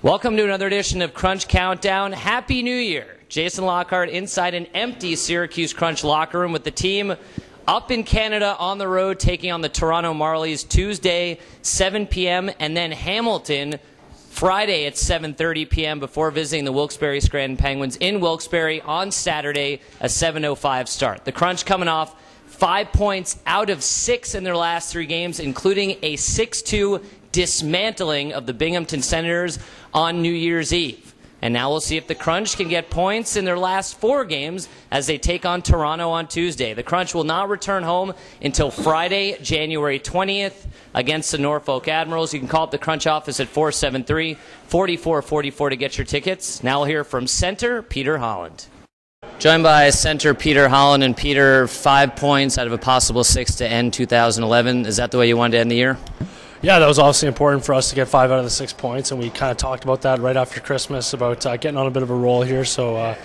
Welcome to another edition of Crunch Countdown. Happy New Year. Jason Lockhart inside an empty Syracuse Crunch locker room with the team up in Canada on the road taking on the Toronto Marlies Tuesday, 7 p.m., and then Hamilton Friday at 7:30 p.m. before visiting the Wilkes-Barre Scranton Penguins in Wilkes-Barre on Saturday, a 7:05 start. The Crunch coming off 5 points out of 6 in their last 3 games, including a 6-2 dismantling of the Binghamton Senators on New Year's Eve. And now we'll see if the Crunch can get points in their last 4 games as they take on Toronto on Tuesday. The Crunch will not return home until Friday, January 20th against the Norfolk Admirals. You can call up the Crunch office at 473-4444 to get your tickets. Now we'll hear from center Peter Holland. Joined by center Peter Holland. And Peter, 5 points out of a possible 6 to end 2011. Is that the way you wanted to end the year? Yeah, that was obviously important for us to get 5 out of the 6 points, and we kind of talked about that right after Christmas about getting on a bit of a roll here. So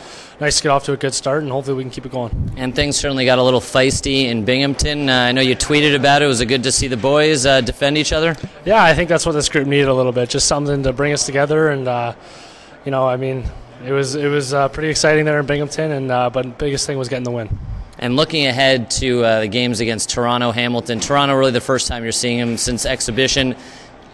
nice to get off to a good start, and hopefully we can keep it going. And things certainly got a little feisty in Binghamton. I know you tweeted about it. Was it good to see the boys defend each other? Yeah, I think that's what this group needed a little bit, just something to bring us together. And you know, I mean, it was pretty exciting there in Binghamton, and but the biggest thing was getting the win. And looking ahead to the games against Toronto, Hamilton. Toronto, really the first time you're seeing them since exhibition.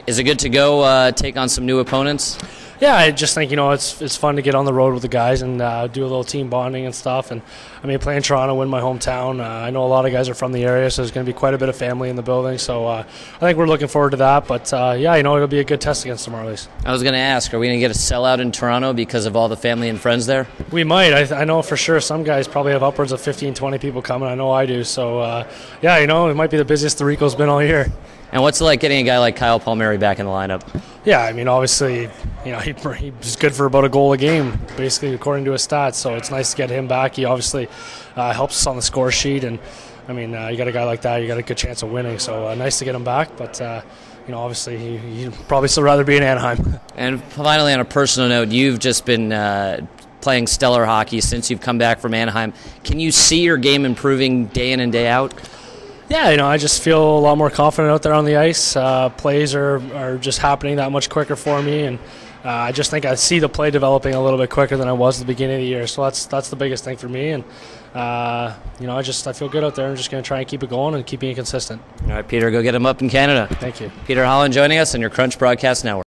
Is it good to go take on some new opponents? Yeah, I just think, you know, it's fun to get on the road with the guys and do a little team bonding and stuff. And I mean, playing Toronto in my hometown, I know a lot of guys are from the area, so there's going to be quite a bit of family in the building. So I think we're looking forward to that. But yeah, you know, it'll be a good test against the Marlies. I was going to ask, are we going to get a sellout in Toronto because of all the family and friends there? We might. I know for sure some guys probably have upwards of 15, 20 people coming. I know I do. So yeah, you know, it might be the busiest the Rico's been all year. And what's it like getting a guy like Kyle Palmieri back in the lineup? Yeah, I mean, obviously, you know, he's good for about a goal a game, basically, according to his stats. So it's nice to get him back. He obviously helps us on the score sheet. And, I mean, you got a guy like that, you got a good chance of winning. So nice to get him back. But, you know, obviously, he'd probably still rather be in Anaheim. And finally, on a personal note, you've just been playing stellar hockey since you've come back from Anaheim. Can you see your game improving day in and day out? Yeah, you know, I just feel a lot more confident out there on the ice. Plays are just happening that much quicker for me, and I just think I see the play developing a little bit quicker than I was at the beginning of the year. So that's the biggest thing for me, and you know, I feel good out there. I'm just going to try and keep it going and keep being consistent. All right, Peter, go get him up in Canada. Thank you. Peter Holland joining us on your Crunch Broadcast Network.